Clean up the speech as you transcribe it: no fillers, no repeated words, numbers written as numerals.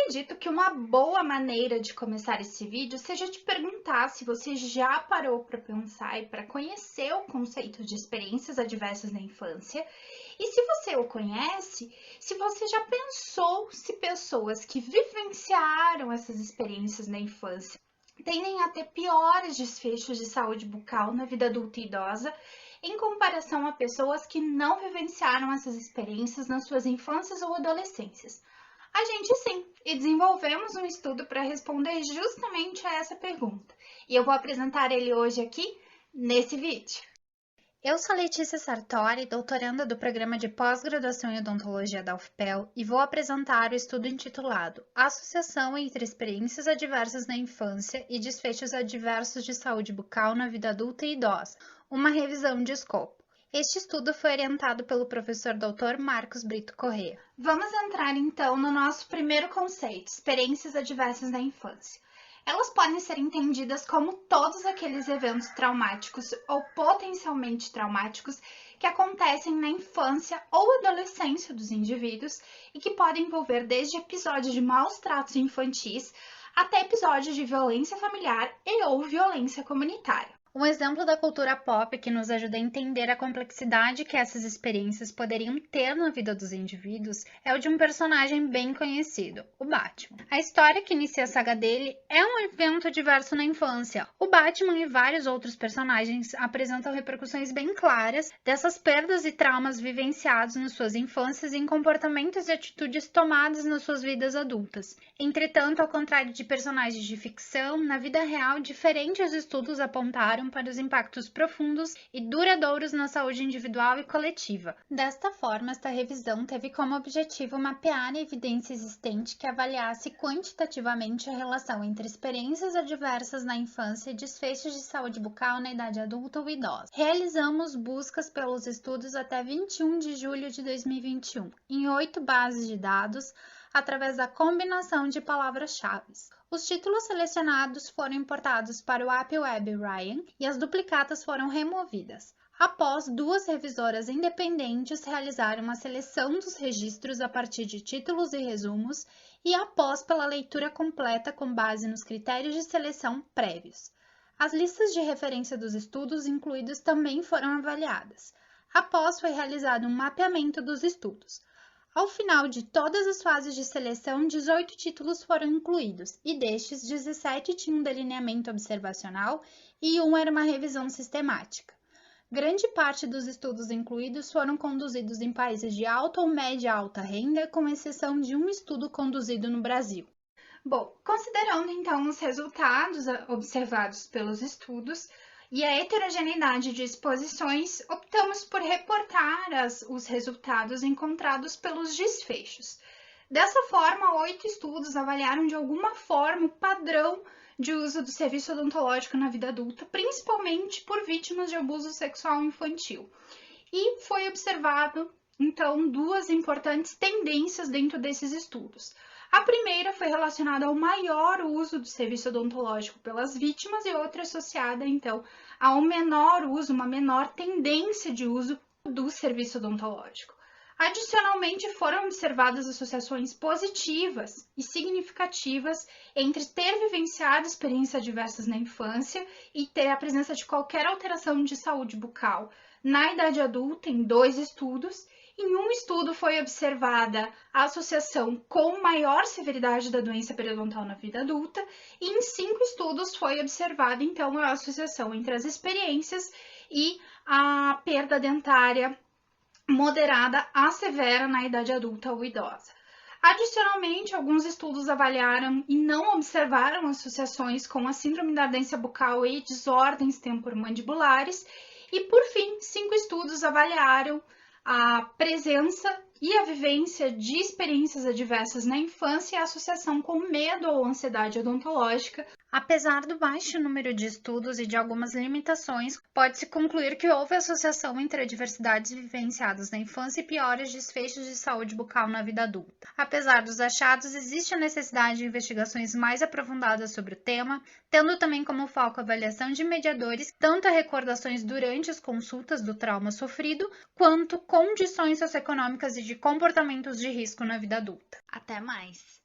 acredito que uma boa maneira de começar esse vídeo seja te perguntar se você já parou para pensar e para conhecer o conceito de experiências adversas na infância. E se você o conhece, se você já pensou se pessoas que vivenciaram essas experiências na infância tendem a ter piores desfechos de saúde bucal na vida adulta e idosa, em comparação a pessoas que não vivenciaram essas experiências nas suas infâncias ou adolescências. A gente sim, e desenvolvemos um estudo para responder justamente a essa pergunta. E eu vou apresentar ele hoje aqui nesse vídeo. Eu sou Letícia Sartori, doutoranda do Programa de Pós-Graduação em Odontologia da UFPEL e vou apresentar o estudo intitulado Associação entre Experiências Adversas na Infância e Desfechos Adversos de Saúde Bucal na Vida Adulta e Idosa, uma revisão de escopo. Este estudo foi orientado pelo professor Dr. Marcos Brito Corrêa. Vamos entrar então no nosso primeiro conceito, experiências adversas na infância. Elas podem ser entendidas como todos aqueles eventos traumáticos ou potencialmente traumáticos que acontecem na infância ou adolescência dos indivíduos e que podem envolver desde episódios de maus tratos infantis até episódios de violência familiar e ou violência comunitária. Um exemplo da cultura pop que nos ajuda a entender a complexidade que essas experiências poderiam ter na vida dos indivíduos é o de um personagem bem conhecido, o Batman. A história que inicia a saga dele é um evento diverso na infância. O Batman e vários outros personagens apresentam repercussões bem claras dessas perdas e traumas vivenciados nas suas infâncias em comportamentos e atitudes tomadas nas suas vidas adultas. Entretanto, ao contrário de personagens de ficção, na vida real, diferentes estudos apontaram para os impactos profundos e duradouros na saúde individual e coletiva. Desta forma, esta revisão teve como objetivo mapear a evidência existente que avaliasse quantitativamente a relação entre experiências adversas na infância e desfechos de saúde bucal na idade adulta ou idosa. Realizamos buscas pelos estudos até 21 de julho de 2021, em 8 bases de dados, através da combinação de palavras-chave. Os títulos selecionados foram importados para o App Web Ryan e as duplicatas foram removidas. Após, duas revisoras independentes realizaram uma seleção dos registros a partir de títulos e resumos e após pela leitura completa com base nos critérios de seleção prévios. As listas de referência dos estudos incluídos também foram avaliadas. Após, foi realizado um mapeamento dos estudos. Ao final de todas as fases de seleção, 18 títulos foram incluídos, e destes, 17 tinham delineamento observacional e um era uma revisão sistemática. Grande parte dos estudos incluídos foram conduzidos em países de alta ou média alta renda, com exceção de um estudo conduzido no Brasil. Bom, considerando então os resultados observados pelos estudos, e a heterogeneidade de exposições, optamos por reportar os resultados encontrados pelos desfechos. Dessa forma, 8 estudos avaliaram de alguma forma o padrão de uso do serviço odontológico na vida adulta, principalmente por vítimas de abuso sexual infantil. E foi observado, então, duas importantes tendências dentro desses estudos. A primeira foi relacionada ao maior uso do serviço odontológico pelas vítimas e outra associada, então, a um menor uso, uma menor tendência de uso do serviço odontológico. Adicionalmente, foram observadas associações positivas e significativas entre ter vivenciado experiências adversas na infância e ter a presença de qualquer alteração de saúde bucal na idade adulta, em 2 estudos. Em um estudo foi observada a associação com maior severidade da doença periodontal na vida adulta e em 5 estudos foi observada então a associação entre as experiências e a perda dentária moderada a severa na idade adulta ou idosa. Adicionalmente, alguns estudos avaliaram e não observaram associações com a síndrome da ardência bucal e desordens temporomandibulares. E, por fim, 5 estudos avaliaram a presença e a vivência de experiências adversas na infância e a associação com medo ou ansiedade odontológica. Apesar do baixo número de estudos e de algumas limitações, pode-se concluir que houve associação entre adversidades vivenciadas na infância e piores desfechos de saúde bucal na vida adulta. Apesar dos achados, existe a necessidade de investigações mais aprofundadas sobre o tema, tendo também como foco a avaliação de mediadores, tanto a recordações durante as consultas do trauma sofrido, quanto condições socioeconômicas e de comportamentos de risco na vida adulta. Até mais!